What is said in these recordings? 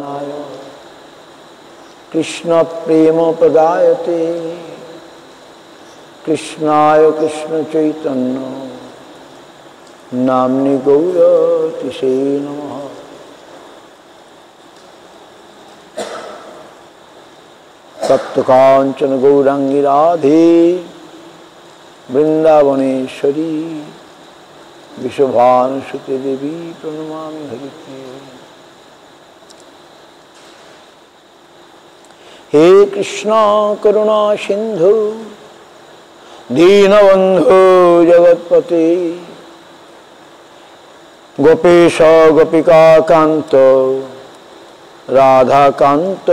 नारायणाय कृष्ण प्रेम प्रदायते कृष्णाय कृष्ण चैतन्य नाम्नि गौरतिसे नमः। तप्त कांचन गौरांगी राधे वृंदावनेश्वरी विश्वभानुसुते देवी प्रणमामि हरिप्रिये। हे कृष्णा करुणा सिंधु दीनबंधु जगत्पते गोपेश गोपिका कांत राधा कांत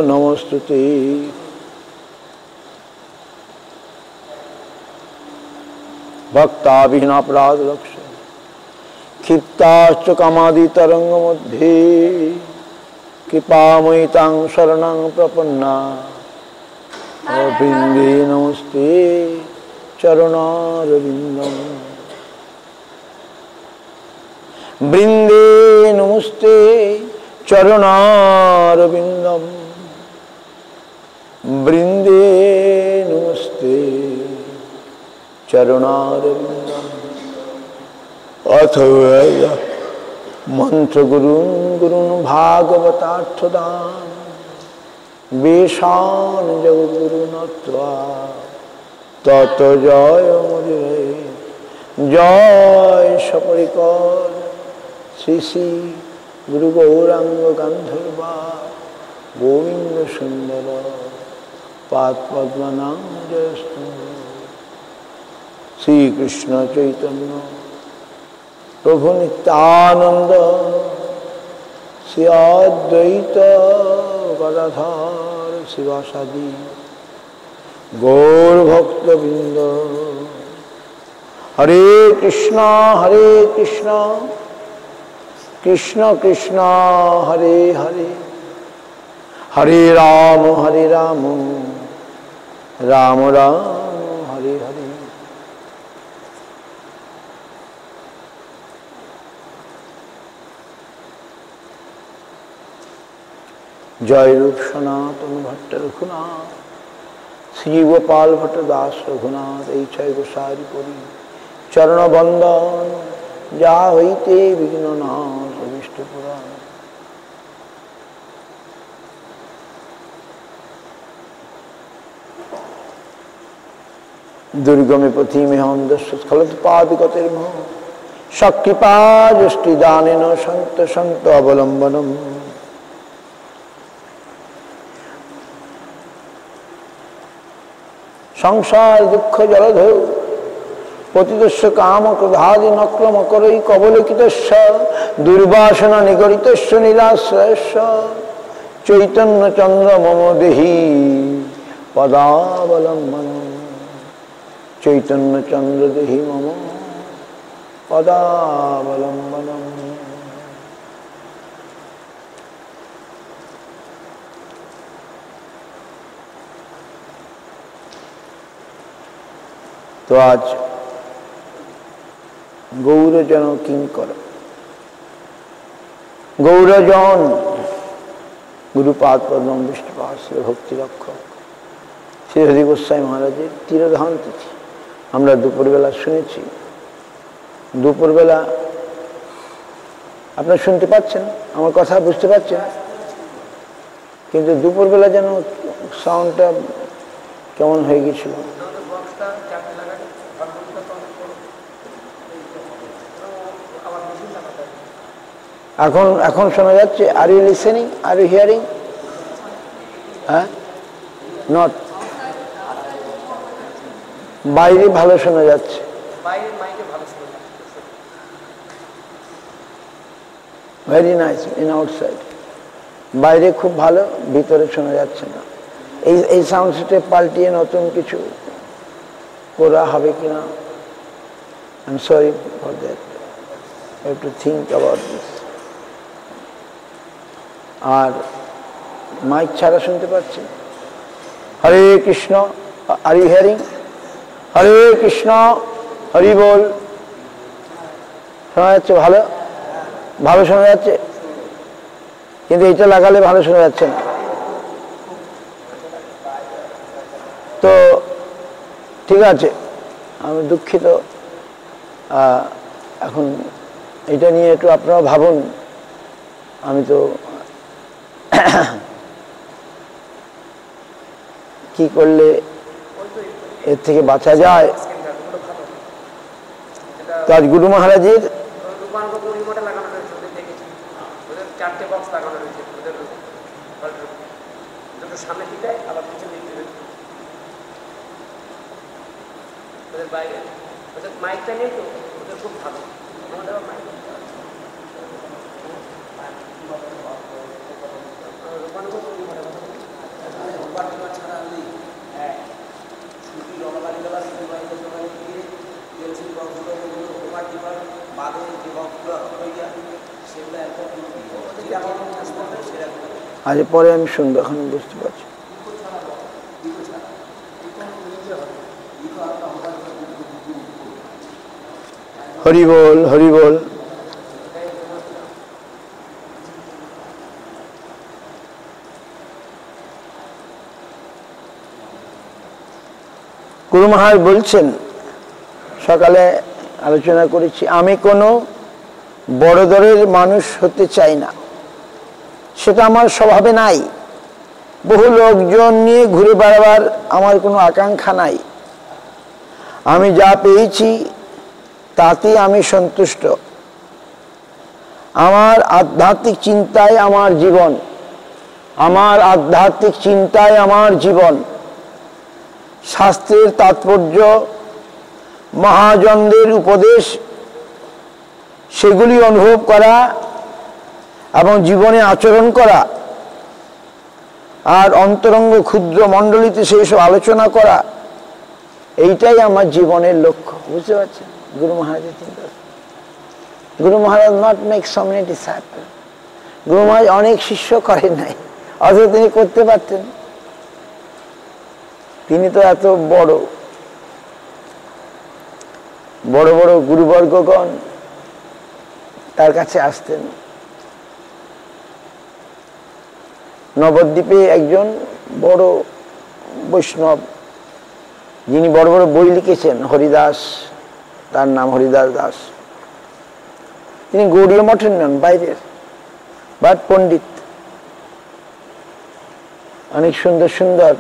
नमस्तुते। भक्ताभिनापराध लक्ष्य क्षिप्ताश्च कामादि तरंग मध्ये कृपामयि तां शरणं प्रपन्ना वृंदे नमस्ते चरणारविंदम वृंदे नमस्ते चरणारविंदम वृंदे नमस्ते चरणारविंदम। अथ मंत्र गुरुन् गुरुन् भागवतार्थदान वेशान जगद्गुरु नत्वा तत जय मुदिरे जय सपरिकर श्री श्री गुरु गौरांग गंधर्वा गोविंद सुंदर पाद पद्मनाम जयस्तु। श्री कृष्ण चैतन्य प्रभु नित्यानंद श्री अद्वैत गदाधर शिवासादि गौर भक्तवृंद। हरे कृष्णा कृष्ण कृष्ण हरे हरे हरे राम राम राम हरे हरे। जय रूप सनातन भट्ट रघुनाथ श्री गोपाल भट्ट दास रघुनाथ ऐच्छय गोसारी पुरी चरण बंदन जा हईते विघ्न नाश अभिष्ट पुराण। दुर्गम पथि में हम दस्खलत पाद कतिर्मो सकृपा दृष्टि दानेन संत संत अवलंबनम। संसार दुख जलधौ पतितस्य काम क्रोधादि नक्लम करई कबलिकितस्य दुर्वासना निगरितस्य नीलाश्रयस्य चैतन्य चंद्र मम देहि पदावलंबनम। चैतन्य चंद्र देहि मम पदावलंबनम। तो आज गौरजन किंकर गौरजन गुरुपाद पद्म विष्णुपाद श्री भक्ति रक्षक श्री हरि गोसाई महाराजेर तिरोधान तिथि আমরা দুপুরবেলা শুনেছি। দুপুরবেলা আপনারা শুনতে পাচ্ছেন, আমার কথা বুঝতে পাচ্ছেন, কিন্তু দুপুরবেলা যেন সাউন্ডটা কেমন হয়ে গেছিল। এখন এখন শোনা যাচ্ছে? Are you listening, are you hearing? হ্যাঁ, নট। বাইরে ভালো শোনা যাচ্ছে, ভেরি নাইস ইন আউটসাইড। বাইরে খুব ভালো, ভিতরে শোনা যাচ্ছে না। এই সাউন্ড সিস্টেম পাল্টিয়ে নতুন কিছু করা হবে কিনা, I am sorry for that. You have to think about this. আর মাইক ছাড়া শুনতে পাচ্ছি? Hare Krishna, are you hearing? Hare Krishna, Hari বল। শোনা যাচ্ছে? ভালো ভালো শোনা যাচ্ছে? কিন্তু এটা লাগালে ভালো শোনা যাচ্ছে না। তো ঠিক আছে, আমি দুঃখিত। এখন এটা নিয়ে একটু আপনারা ভাবুন। আমি তো কি করলে এর থেকে বাঁচা যায়। তো আজ গুরু মহারাজের মাইকটা নেই তো ওদের খুব ভালো। আজ পরে আমি শুনবো, এখন বুঝতে পারছি। হরি বল, হরি বল। গুরু মহারাজ বলছেন, সকালে আলোচনা করেছি, আমি কোনো বড় দরের মানুষ হতে চাই না, সেটা আমার স্বভাবে নাই। বহু লোকজন নিয়ে ঘুরে বেড়াবার আমার কোনো আকাঙ্ক্ষা নাই। আমি যা পেয়েছি তাতেই আমি সন্তুষ্ট। আমার আধ্যাত্মিক চিন্তায় আমার জীবন, আমার আধ্যাত্মিক চিন্তায় আমার জীবন। শাস্ত্রের তাৎপর্য, মহাজনদের উপদেশ, সেগুলি অনুভব করা এবং জীবনে আচরণ করা, আর অন্তরঙ্গ ক্ষুদ্র মণ্ডলীতে সেই সব আলোচনা করা, এইটাই আমার জীবনের লক্ষ্য। বুঝতে পারছেন গুরু মহারাজের চিন্তা। গুরু মহারাজ not make so many disciple. গুরু মহারাজ অনেক শিষ্য করেন নাই, অথচ তিনি করতে পারতেন। তিনি তো এত বড় বড় বড় গুরুবর্গগণ তার কাছে আসতেন। নবদ্বীপে একজন বড় বৈষ্ণব, যিনি বড় বড় বই লিখেছেন, হরিদাস, তার নাম হরিদাস দাস। তিনি গৌড়ীয় মঠের নন, বাইরের, বাট পণ্ডিত। অনেক সুন্দর সুন্দর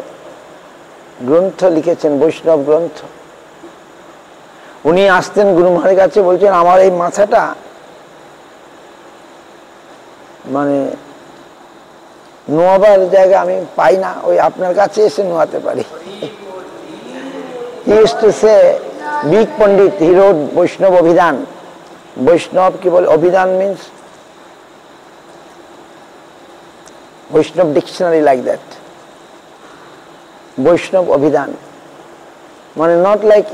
গ্রন্থ লিখেছেন, বৈষ্ণব গ্রন্থ। উনি আসতেন গুরু মহারাজের কাছে, বলছেন আমার এই মাথাটা মানে নোয়াবার জায়গা আমি পাই না, ওই আপনার কাছে এসে নোয়াতে পারি। He used to say, big Pandit, he wrote Vaishnava Abhidan. Vaishnava কি বলে? Abhidan means Vaishnava dictionary, like that. Vaishnava Abhidan. মানে not like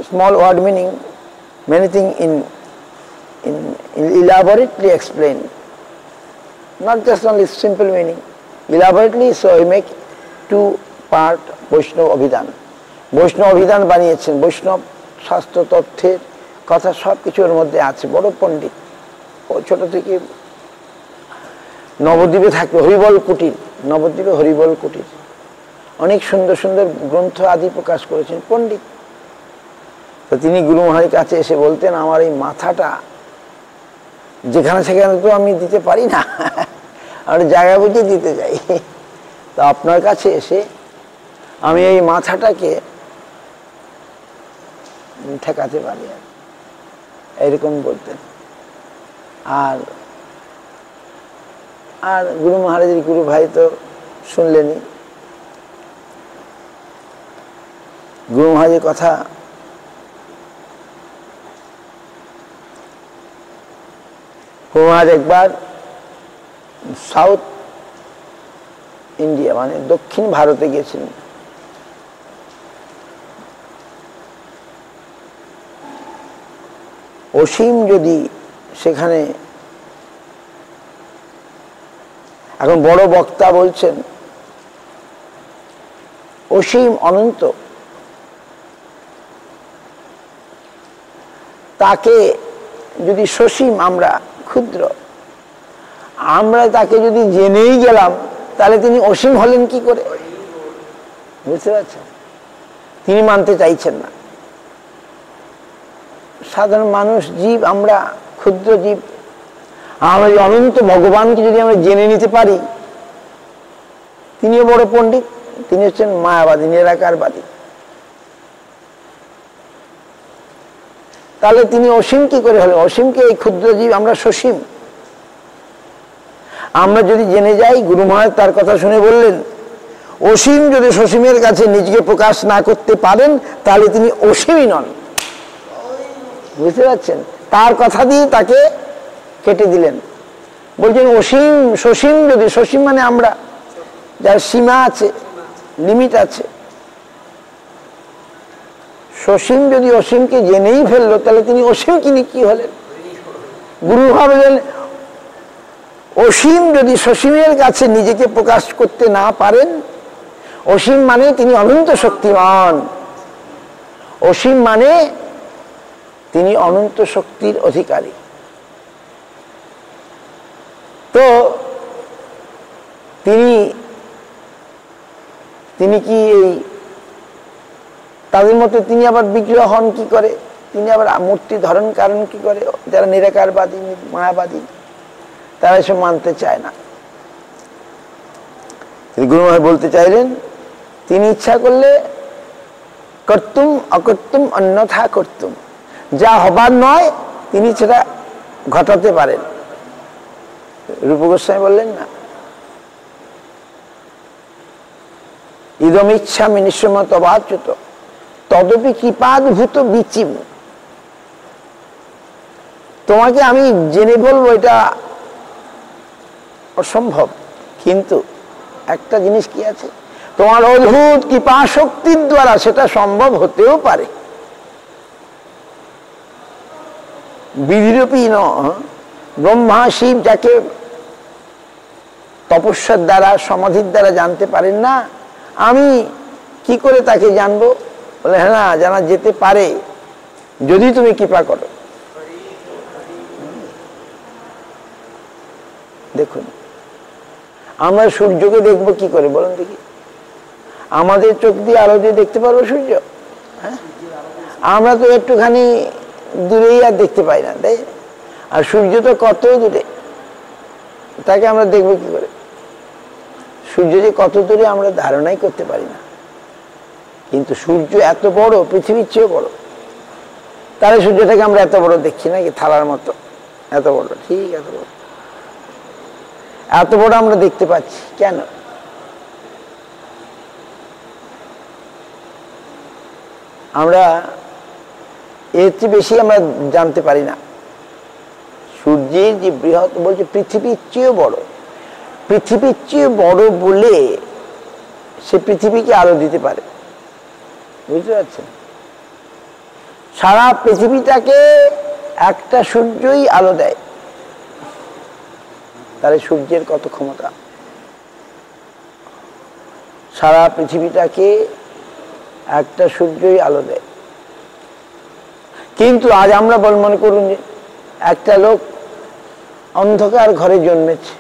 small word meaning, many things in elaborately explained. Not just only simple meaning, elaborately. So he make two part Vaishnava Abhidan. বৈষ্ণব অভিধান বানিয়েছেন। বৈষ্ণব শাস্ত্র তথ্যের কথা সব কিছুর মধ্যে আছে। বড় পণ্ডিত। ও ছোট থেকে নবদ্বীপে থাকবে, হরিবল কুটির, নবদ্বীপে হরিবল কুটির, অনেক সুন্দর সুন্দর গ্রন্থ আদি প্রকাশ করেছেন, পণ্ডিত। তো তিনি গুরু মহারাজের কাছে এসে বলতেন, আমার এই মাথাটা যেখানে সেখানে তো আমি দিতে পারি না, আর জায়গা বুঝে দিতে যাই। তো আপনার কাছে এসে আমি এই মাথাটাকে ঠেকাতে পারি, এরকম বলতেন। আর আর গুরু মহারাজের গুরু ভাই তো শুনলেনই। গুরু মহারাজের কথা গুরু মহারাজ একবার সাউথ ইন্ডিয়া মানে দক্ষিণ ভারতে গিয়েছিলেন। অসীম যদি সেখানে, এখন বড় বক্তা বলছেন অসীম অনন্ত, তাকে যদি সসীম আমরা ক্ষুদ্র, আমরা তাকে যদি জেনেই গেলাম তাহলে তিনি অসীম হলেন কি করে? বুঝতে পারছেন? তিনি মানতে চাইছেন না। সাধারণ মানুষ, জীব, আমরা ক্ষুদ্র জীব, আমরা এই অনন্ত ভগবানকে যদি আমরা জেনে নিতে পারি, তিনিও বড় পণ্ডিত, তিনি হচ্ছেন মায়াবাদী, নিরাকারবাদী। তাহলে তিনি অসীম কি করে হলেন? অসীমকে এই ক্ষুদ্র জীব, আমরা সসীম। আমরা যদি জেনে যাই, গুরু মহারাজ তার কথা শুনে বললেন, অসীম যদি সসীমের কাছে নিজেকে প্রকাশ না করতে পারেন তাহলে তিনি অসীমই নন। বুঝতে পারছেন? তার কথা দিয়ে তাকে কেটে দিলেন। বলছেন অসীম সসীম যদি, সসীম মানে আমরা, যার সীমা আছে, লিমিট আছে। সসীম যদি অসীমকে জেনেই ফেললো তাহলে তিনি অসীম তিনি কি হলেন? গুরু ভাবলেন অসীম যদি সসীমের কাছে নিজেকে প্রকাশ করতে না পারেন, অসীম মানে তিনি অনন্ত শক্তিমান, অসীম মানে তিনি অনন্ত শক্তির অধিকারী। তো তিনি কি এই তাদের মতে তিনি আবার বিগ্রহ হন কি করে? তিনি আবার মূর্তি ধারণ কারণ কি করে? যারা নিরাকারবাদী, মায়াবাদী, তারা এসব মানতে চায় না। গুরু মহারাজ বলতে চাইলেন, তিনি ইচ্ছা করলে কর্তুম অকর্তুম অন্যথা কর্তুম, যা হবার নয় তিনি সেটা ঘটাতে পারেন। রূপ গোস্বামী বললেন না, ইদম ইচ্ছা মিনিশ্রমত অবাচ্যুত তদপি কৃপাদ্ভূত বিচিম। তোমাকে আমি জেনে বলবো এটা অসম্ভব, কিন্তু একটা জিনিস কি আছে, তোমার অদ্ভুত কৃপা শক্তির দ্বারা সেটা সম্ভব হতেও পারে। বিধিরূপী ন ব্রহ্মা শিব যাকে তপস্যার দ্বারা, সমাধির দ্বারা জানতে পারেন না, আমি কি করে তাকে জানবো? বলে হ্যাঁ, না, জানা যেতে পারে যদি তুমি কৃপা করো। দেখুন, আমরা সূর্যকে দেখবো কি করে বলুন দেখি? আমাদের চোখ দিয়ে আলো দিয়ে দেখতে পারবো সূর্য? হ্যাঁ, আমরা তো একটুখানি দূরেই আর দেখতে পাই না, তাই? আর সূর্য তো কত দূরে, তাকে আমরা দেখবো কি করে? সূর্য যে কত দূরে আমরা ধারণাই করতে পারি না। কিন্তু সূর্য এত বড়, পৃথিবীর চেয়েও বড়। তাহলে সূর্যটাকে আমরা এত বড় দেখছি নাকি? থালার মতো এত বড়, ঠিক এত বড়, এত বড় আমরা দেখতে পাচ্ছি কেন? আমরা এর চেয়ে বেশি আমরা জানতে পারি না। সূর্যের যে বৃহৎ, বলছে পৃথিবীর চেয়েও বড়, পৃথিবীর চেয়ে বড় বলে সে পৃথিবীকে আলো দিতে পারে। বুঝতে পারছেন? সারা পৃথিবীটাকে একটা সূর্যই আলো দেয়। তাহলে সূর্যের কত ক্ষমতা! সারা পৃথিবীটাকে একটা সূর্যই আলো দেয়। কিন্তু আজ আমরা মনে করুন যে একটা লোক অন্ধকার ঘরে জন্মেছে,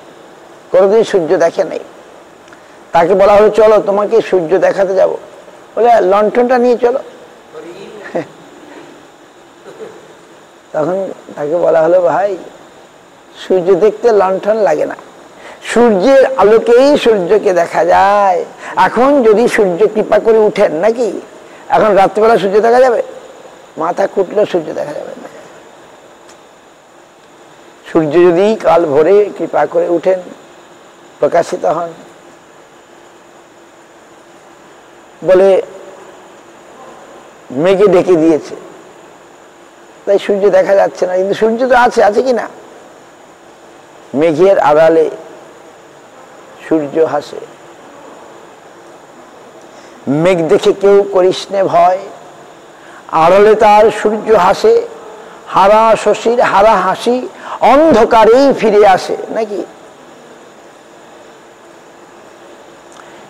কোনোদিন সূর্য দেখে নাই, তাকে বলা হলো চলো তোমাকে সূর্য দেখাতে যাব, বলে লণ্ঠনটা নিয়ে চলো। তখন তাকে বলা হলো ভাই, সূর্য দেখতে লণ্ঠন লাগে না, সূর্যের আলোকেই সূর্যকে দেখা যায়। এখন যদি সূর্য কৃপা করে উঠেন নাকি, এখন রাত্রিবেলা সূর্য দেখা যাবে? মাথা কুটলেও সূর্য দেখা যাবে না। সূর্য যদি কাল ভোরে কৃপা করে উঠেন, প্রকাশিত হন, বলে মেঘে ঢেকে দিয়েছে, তাই সূর্য দেখা যাচ্ছে না, কিন্তু সূর্য তো আছে, আছে কি না? মেঘের আড়ালে সূর্য হাসে। মেঘ দেখে কেউ করিস নে ভয়, আড়ালে তার সূর্য হাসে, হারা শশীর হারা হাসি অন্ধকারেই ফিরে আসে নাকি?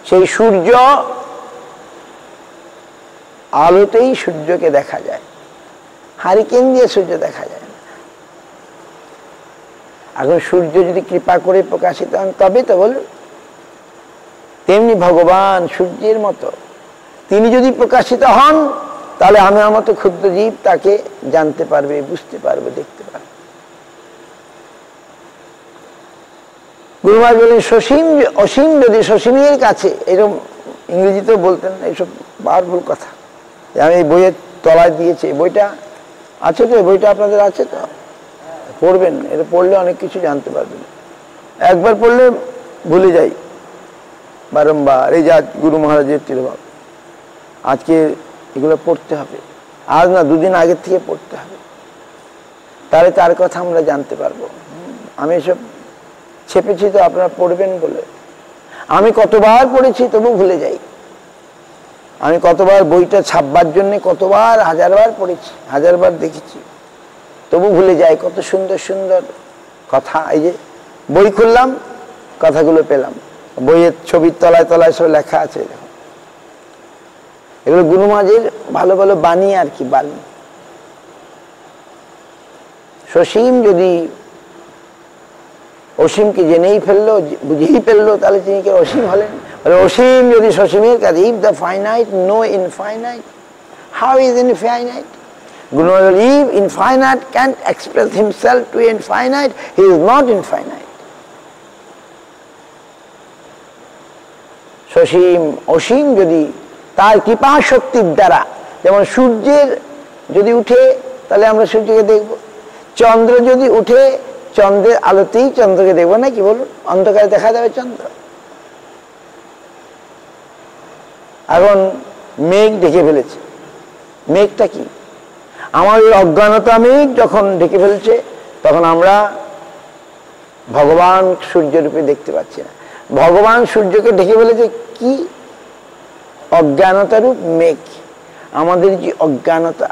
সেই সূর্য আলোতেই সূর্যকে দেখা যায়, হারিকেন দিয়ে সূর্য দেখা যায় না। এখন সূর্য যদি কৃপা করে প্রকাশিত হন তবে তো বলুন। তেমনি ভগবান সূর্যের মতো, তিনি যদি প্রকাশিত হন তাহলে আমার মতো ক্ষুদ্র জীব তাকে জানতে পারবে, বুঝতে পারবে, দেখতে পারবে। গুরু মহারাজ বলেন সসীম অসীম যদি সসীমের কাছে, এরকম ইংরেজিতেও বলতেন, এইসব পাওয়ারফুল কথা। আমি এই বইয়ের তলায় দিয়েছি, বইটা আছে তো, বইটা আপনাদের আছে তো, পড়বেন। এটা পড়লে অনেক কিছু জানতে পারবেন। একবার পড়লে ভুলে যাই বারংবার। এই যে আজ গুরু মহারাজের তিরোভাব, আজকে এগুলো পড়তে হবে, আজ না দুদিন আগের থেকে পড়তে হবে, তাহলে তার কথা আমরা জানতে পারবো। আমি এসব ছেপেছি তো আপনারা পড়বেন বলে। আমি কতবার পড়েছি তবু ভুলে যাই। আমি কতবার বইটা ছাপবার জন্য কতবার হাজারবার পড়েছি, হাজারবার দেখেছি, তবু ভুলে যাই। কত সুন্দর সুন্দর কথা, এই যে বই খুললাম কথাগুলো পেলাম, বইয়ের ছবির তলায় তলায় সব লেখা আছে। এগুলো গুরু মহারাজের ভালো ভালো বাণী আর কি, বাণী। সসীম যদি অসীমকে জেনেই ফেললো, বুঝেই ফেললো, তাহলে তিনি কি অসীম হলেন? অসীম যদি সসীমের কাছে, if the finite know infinite, how is infinite? Guru Maharaj, if infinite can't express himself to infinite, he is not infinite. সসীম অসীম যদি তার কৃপা শক্তির দ্বারা, যেমন সূর্যের যদি উঠে তাহলে আমরা সূর্যকে দেখব, চন্দ্র যদি উঠে চন্দ্রের আলোতেই চন্দ্রকে দেখবো, না কি বলুন? অন্ধকারে দেখা যাবে চন্দ্র। এখন মেঘ ঢেকে ফেলেছে, মেঘটা কি? আমাদের অজ্ঞানতা মেঘ যখন ঢেকে ফেলছে তখন আমরা ভগবান সূর্যরূপে দেখতে পাচ্ছি না। ভগবান সূর্যকে ঢেকে ফেলেছে কি? অজ্ঞানতারূপ মেঘ। আমাদের যে অজ্ঞানতা,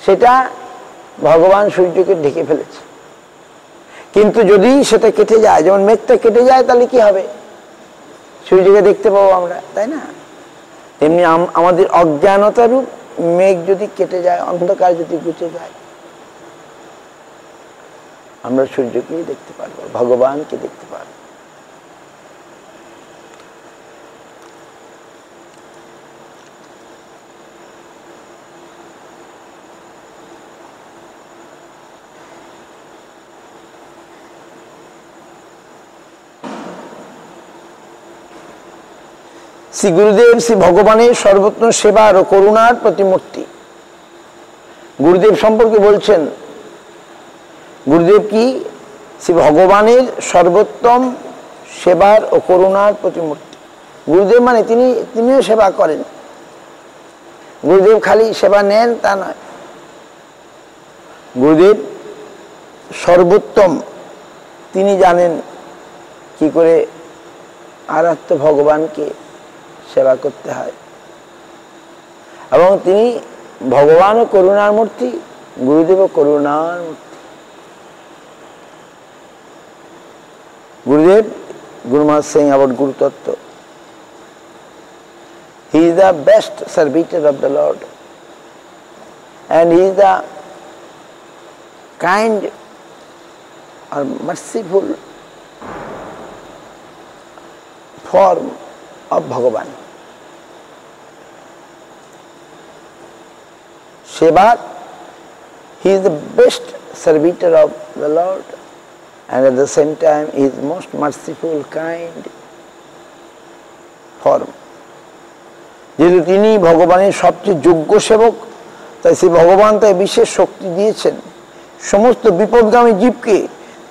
সেটা ভগবান সূর্যকে ঢেকে ফেলেছে। কিন্তু যদি সেটা কেটে যায়, যেমন মেঘটা কেটে যায়, তাহলে কি হবে? সূর্যকে দেখতে পাবো আমরা, তাই না? তেমনি আমাদের অজ্ঞানতারূপ মেঘ যদি কেটে যায়, অন্ধকার যদি ঘুচে যায়, আমরা সূর্যকেই দেখতে পারবো, ভগবানকে দেখতে পারবো। শ্রী গুরুদেব শ্রী ভগবানের সর্বোত্তম সেবার ও করুণার প্রতিমূর্তি। গুরুদেব সম্পর্কে বলছেন, গুরুদেব কি? শ্রী ভগবানের সর্বোত্তম সেবার ও করুণার প্রতিমূর্তি। গুরুদেব মানে তিনিও সেবা করেন। গুরুদেব খালি সেবা নেন তা নয়, গুরুদেব সর্বোত্তম, তিনি জানেন কি করে আরাধ্য ভগবানকে সেবা করতে হয়। এবং তিনি ভগবানও করুণার মূর্তি, গুরুদেবও করুণার মূর্তি। Gurudev, Guru Maharaj saying about Guru Tattva, he is the best servitor of the Lord, and he is the kind or merciful form of Bhagavan. Seva, he is the best servitor of the Lord, and at the same time he is most merciful, kind form. যেহেতু তিনি ভগবানের সবচেয়ে যোগ্য সেবক, তাই সেই ভগবান তাই বিশেষ শক্তি দিয়েছেন সমস্ত বিপদগামী জীবকে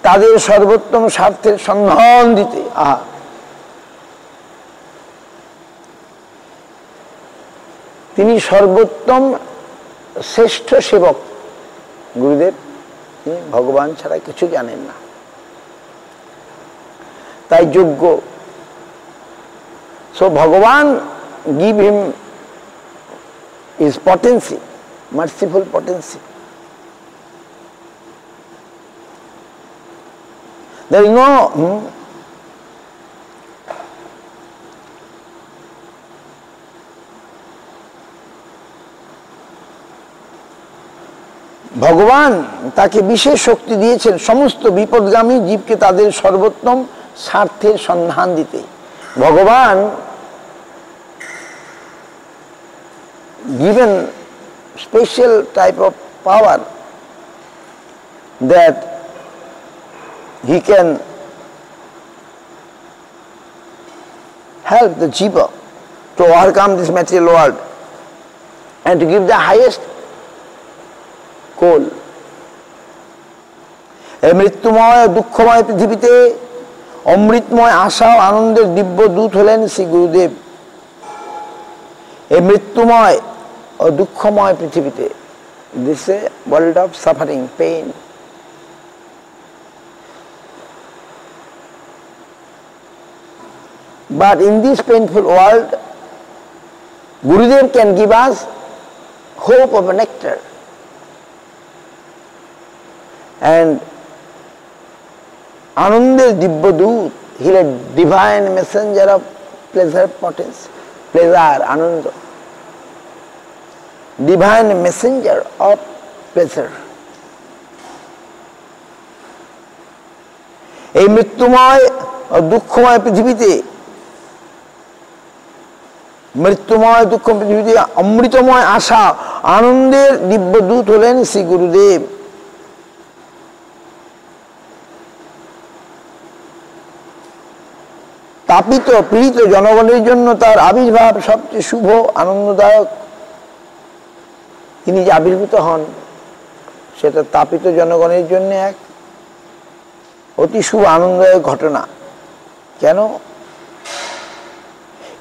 তাদের সর্বোত্তম স্বার্থের সন্ধান দিতে। তিনি সর্বোত্তম শ্রেষ্ঠ সেবক। গুরুদেব তিনি ভগবান ছাড়া কিছু জানেন না, তাই যোগ্য। So Bhagavan give him his potency, merciful potency. There is no ভগবান তাকে বিশেষ শক্তি দিয়েছেন সমস্ত বিপদগামী জীবকে তাদের সর্বোত্তম স্বার্থের সন্ধান দিতে। ভগবান given special type of power that he can help the jiva to overcome this material world and to give the highest goal. এই মৃত্যুময় দুঃখময় পৃথিবীতে অমৃতময় আশা ও আনন্দের দিব্য দূত হলেন শ্রী গুরুদেব। এই মৃত্যুময় ও দুঃখময় পৃথিবীতে, this is a world of suffering, pain. But in this painful world, Gurudev can give us hope of a nectar. And Ananda's Dibba Doot, he is a divine messenger of pleasure potency, pleasure, Ananda. Divine messenger of pleasure. এই মৃত্যুময় ও দুঃখময় পৃথিবীতে, মৃত্যুময় দুঃখ পৃথিবীতে অমৃতময় আশা আনন্দের দিব্য দূত হলেন শ্রী গুরুদেব। তাপিত পীড়িত জনগণের জন্য তার আবির্ভাব সবচেয়ে শুভ আনন্দদায়ক। তিনি যে আবির্ভূত হন সেটা তাপিত জনগণের জন্য এক অতি শুভ আনন্দদায়ক ঘটনা। কেন?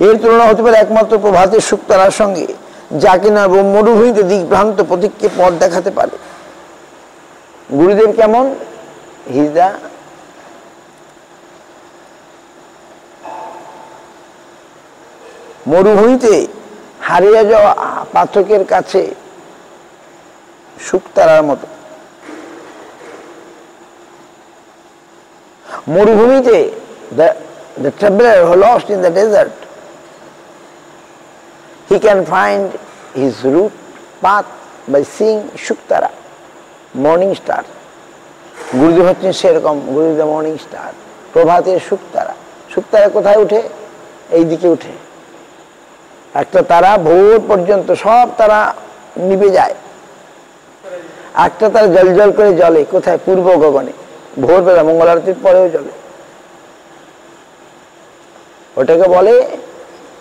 এর তুলনা হতে পারে একমাত্র প্রভাতের শুকতারার সঙ্গে, যা কিনা মরুভূমিতে দিকভ্রান্ত প্রতীককে পথ দেখাতে পারে। গুরুদেব কেমন? হি ইজ দ্য মরুভূমিতে হারিয়ে যাওয়া পাথকের কাছে শুকতারার মতো। মরুভূমিতে the traveler who lost in the desert, he can find his route path by seeing Shuktara, morning star. গুরুদেব হচ্ছেন সেরকম, গুরুদেব মর্নিং স্টার, প্রভাতের শুকতারা। শুকতারা কোথায় উঠে? এই দিকে উঠে। একটা তারা ভোর পর্যন্ত সব তারা নিভে যায়, একটা তারা জল জল করে জ্বলে। কোথায়? পূর্ব গগনে, ভোরবেলা মঙ্গল আরতির পরেও জ্বলে। ওটাকে বলে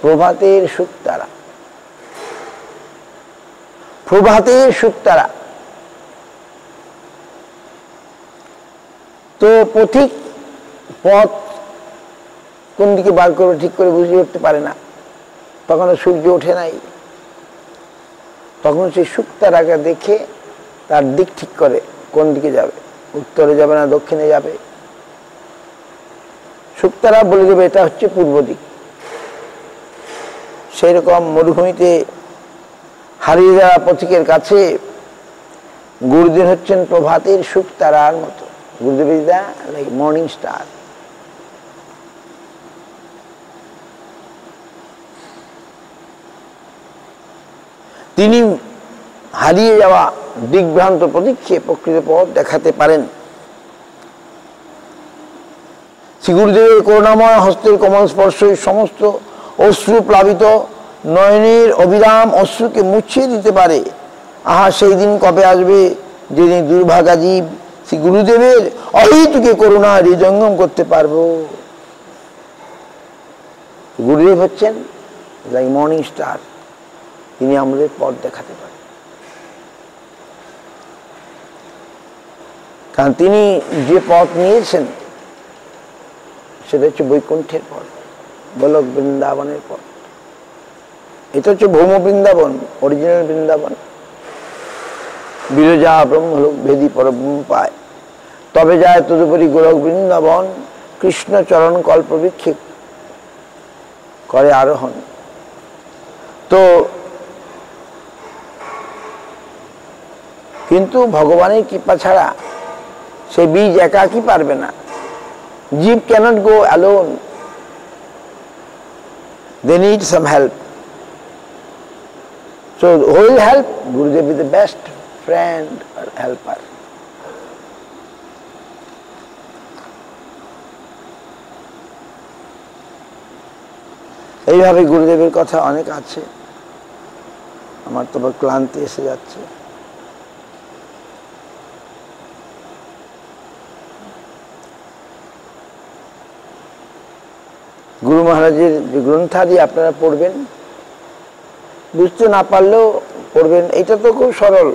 প্রভাতের শুকতারা। প্রভাতের শুকতারা। তো পথিক পথ কোন দিকে বার করবে ঠিক করে বুঝে উঠতে পারে না, তখন সূর্য ওঠে নাই। তখন সেই শুকতারাকে দেখে তার দিক ঠিক করে কোন দিকে যাবে, উত্তরে যাবে না দক্ষিণে যাবে। শুকতারা বলে দেবে এটা হচ্ছে পূর্ব দিক। সেই রকম মরুভূমিতে হারিয়ে যাওয়া পথিকের কাছে গুরুদেব হচ্ছেন প্রভাতের শুকতারার মতো। গুরুদেব is the like morning star. তিনি হারিয়ে যাওয়া দিকভ্রান্ত প্রতীককে প্রকৃত পথ দেখাতে পারেন। শ্রী গুরুদেবের করুণাময় হস্তের কোমল স্পর্শই সমস্ত অশ্রু প্লাবিত নয়নের অবিরাম অশ্রুকে মুছিয়ে দিতে পারে। আহা, সেই দিন কবে আসবে যেদিন দুর্ভাগা জীব শ্রী গুরুদেবের অহেতুকে করুণা হৃদয়ঙ্গম করতে পারবো। গুরুদেব হচ্ছেন লাইক মর্নিং স্টার, তিনি আমাদের পথ দেখাতে পারেন। কারণ তিনি যে পথ নিয়েছেন সেটা হচ্ছে বৈকুণ্ঠের পথ, গোলক বৃন্দাবনের পথ। এটা হচ্ছে ভৌম বৃন্দাবন, অরিজিনাল বৃন্দাবন। বিরজা ব্রহ্মলোক ভেদি পরব্রহ্ম পায়, তবে যায় তদুপরি গোলক বৃন্দাবন। কৃষ্ণ চরণ কল্পবৃক্ষে করে আরোহণ। তো কিন্তু ভগবানের কৃপা ছাড়া সে বীজ একাকী পারবে না। জীব cannot go alone, they need some help. So who will help? Gurudev is the best friend or helper. এইভাবে গুরুদেবের কথা অনেক আছে, আমার তো ক্লান্তি এসে যাচ্ছে। গুরু মহারাজের যে গ্রন্থাদি আপনারা পড়বেন, বুঝতে না পারলেও পড়বেন, এটা তো খুব সরল।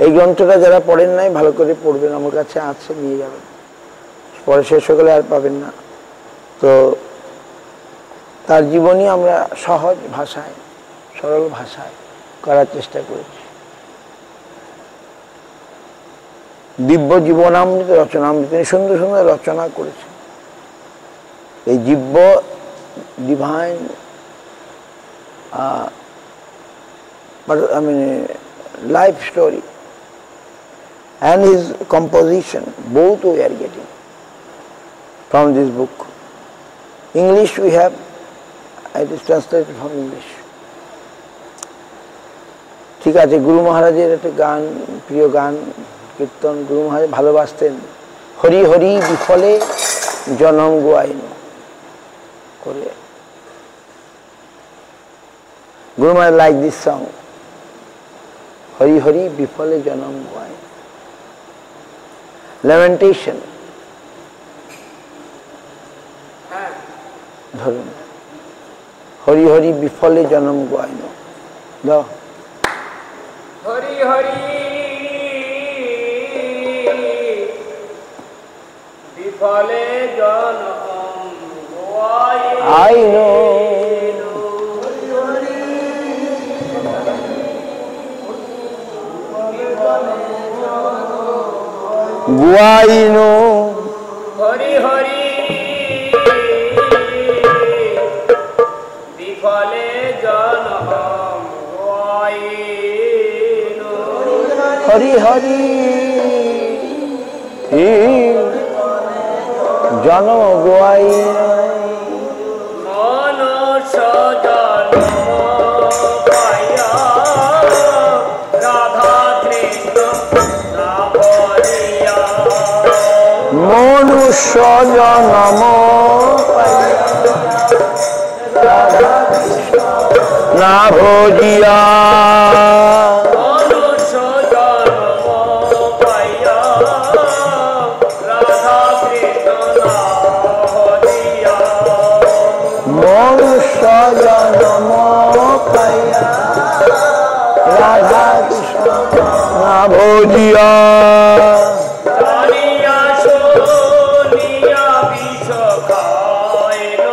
এই গ্রন্থটা যারা পড়েন নাই ভালো করে পড়বেন, আমার কাছে আছে, নিয়ে যাবেন, পরে শেষ হয়ে গেলে আর পাবেন না। তো তার জীবনী আমরা সহজ ভাষায়, সরল ভাষায় করার চেষ্টা করেছি। দিব্য জীবনামৃত রচনামৃত, তিনি সুন্দর সুন্দর রচনা করেছেন। এই দিব্য divine life story and his composition, both we are getting from this book. English we have, it is translated from English. ঠিক আছে, গুরু মহারাজের একটা গান, প্রিয় গান, কীর্তন গুরু মহারাজ ভালোবাসতেন। হরি হরি বিফলে জনম গোয়াইন করে। Guru Maharaj like this song, Hari Hari Bifale Janam Goai. Lamentation. ধরুন, হরি হরি বিফলে জনম গোয়াই ন। দাও। হরি হরি বিফলে জনম গোয়াই I know. Guaino. Hari Hari বিফলে জনম গোয়াইন। হরি হরি জনম গোয়াই মনুষ্য জন্ম পাইয়া রাধা কৃষ্ণ না বলিয়া। মনুষ্য জনম পাইয়া রাধা কৃষ্ণ না ভজিয়া। মনুষ্য জন্ম পাইয়া রাধা কৃষ্ণ না বলিয়া। মনুষ্য জনম পাইয়া রাধা কৃষ্ণ না ভজিয়া। জানিয়া শুনিয়া বিষ খাইল।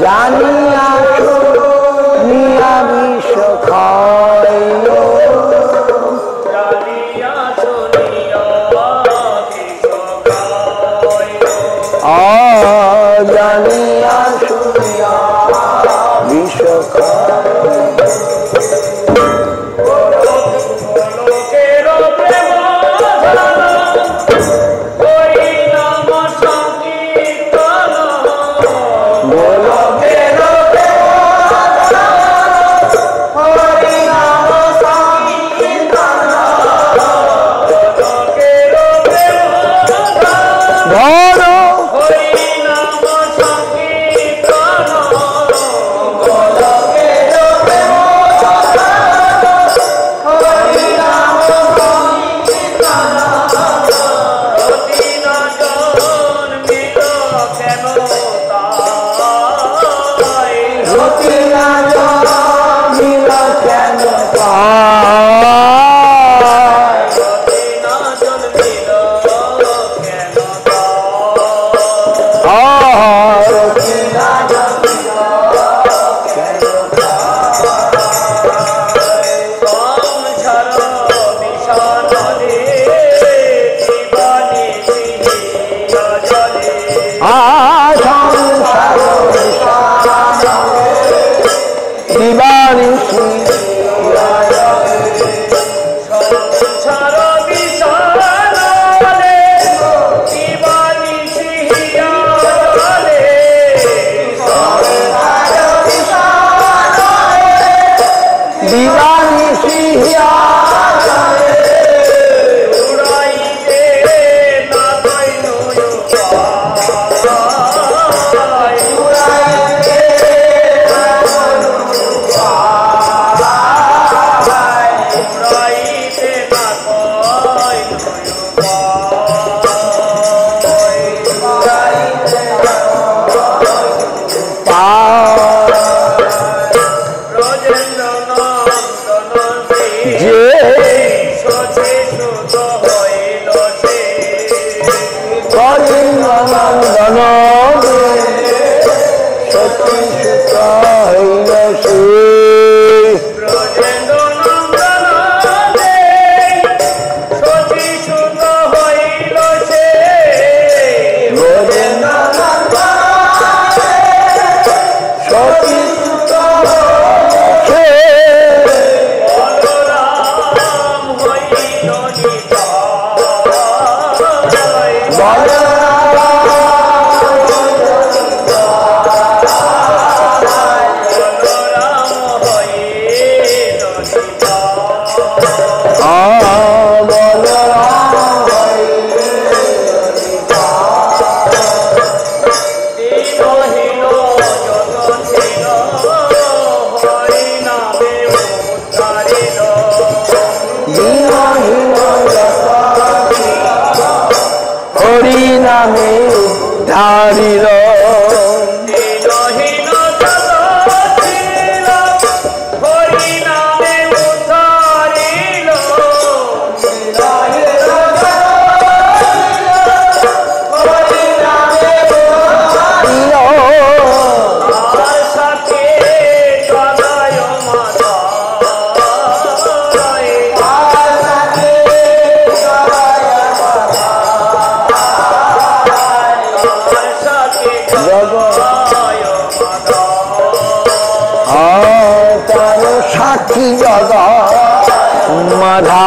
জানিয়া শুনিয়া বিষ খাইল। জানিয়া শুনিয়া বিষ খাইল। জানিয়া শুনিয়া বিষ খাইল। লোকের প্রেম ধারণ করি নাম সংকীর্তন। গোলকের হরি নাম সংকীর্তন। লোকের প্রেম ধরো হরি নাম সংকীর্তন। হরি নামে ধারিল সাক্ষী জগা মাধা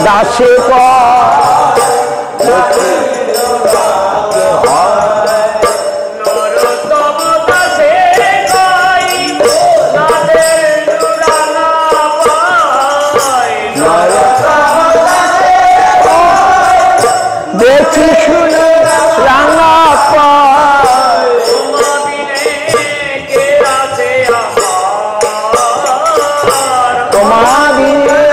দাসে দেখি শুনে রাঙা পায় তোমার বিনে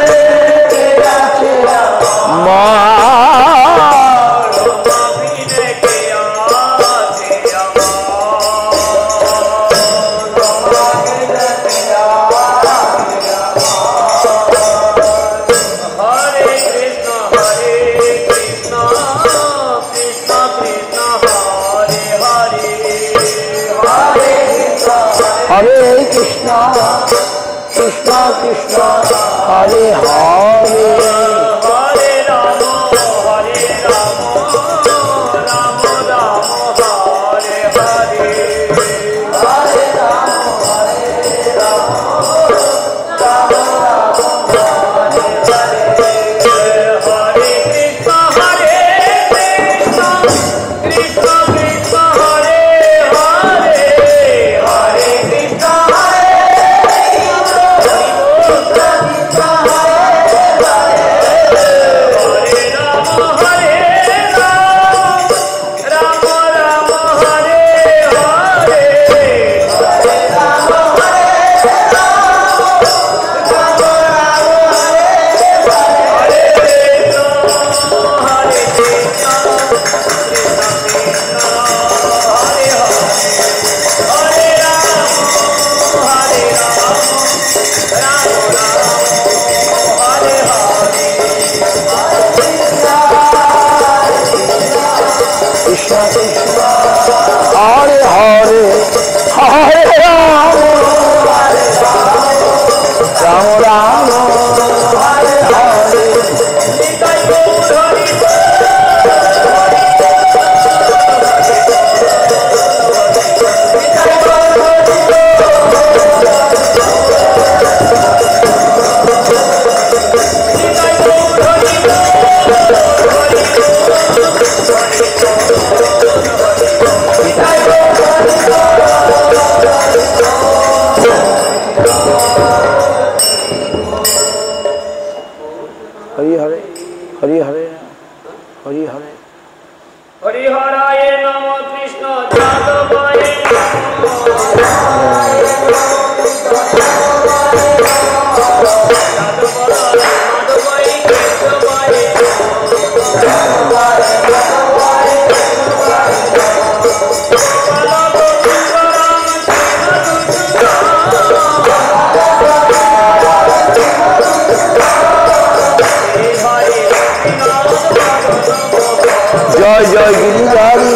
हरे कृष्ण कृष्ण कृष्ण हरे हरे हरे राम राम राम हरे हरे हरे राम हरि हरे हरि हरे हरि हरे हरि हराय नम कृष्ण जादवाय जय जय गिरिधारी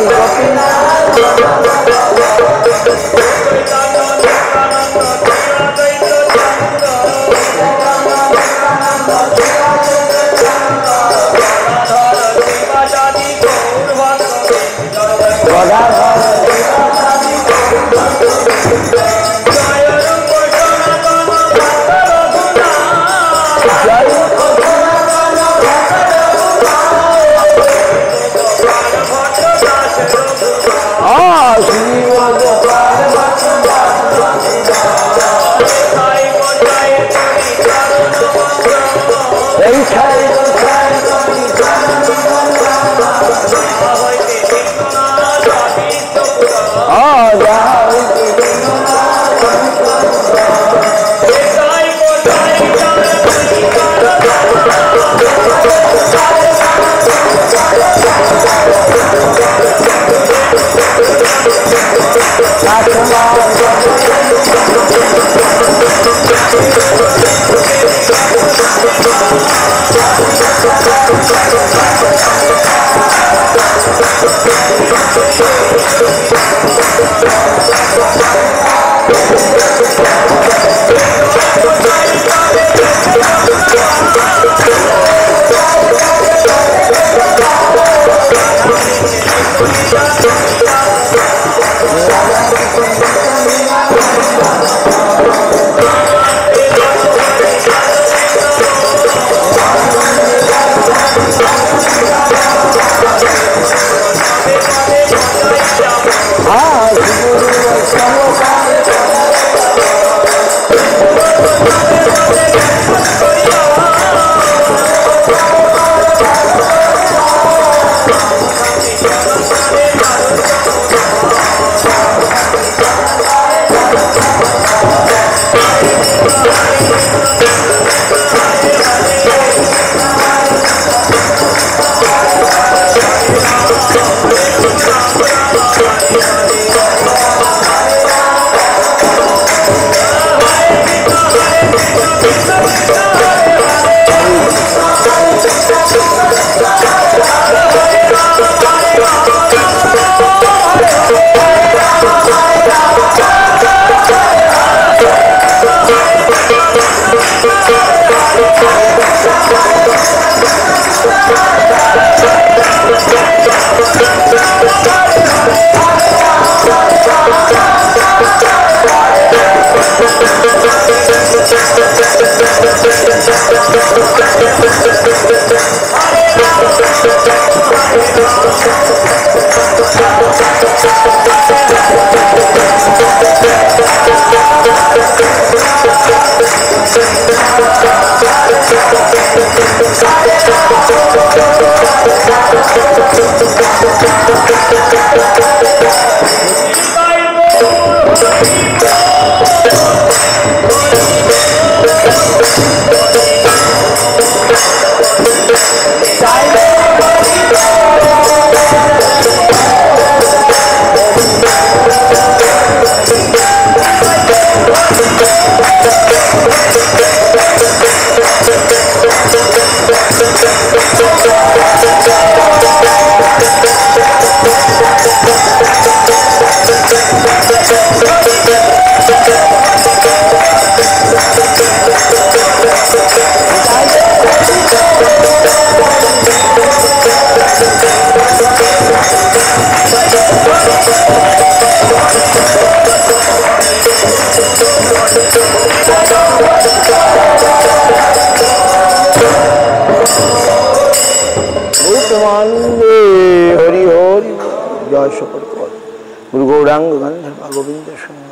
गुरु गौरांग गंधर्व गोविंद संग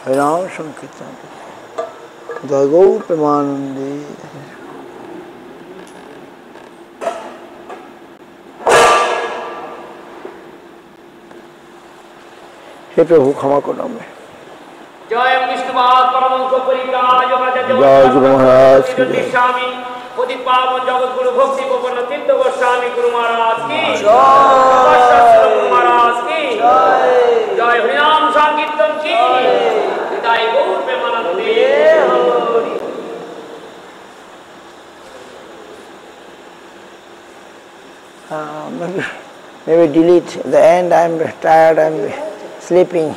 हरिनाम संकीर्तन जय गौर प्रेमानंदे। हे प्रभु क्षमा करो मैं। जय विष्णुपाद परमहंस परिव्राजक जय गुरु महाराज की जय। स्वामी उदित पावन जगत गुरु भक्ति गोपन तीर्थ गोस्वामी गुरु महाराज की जय, महाराज की जय, जय हरिनाम संकीर्तन की जय गौर प्रेमानंदे। maybe delete the end. I'm tired, I'm sleeping.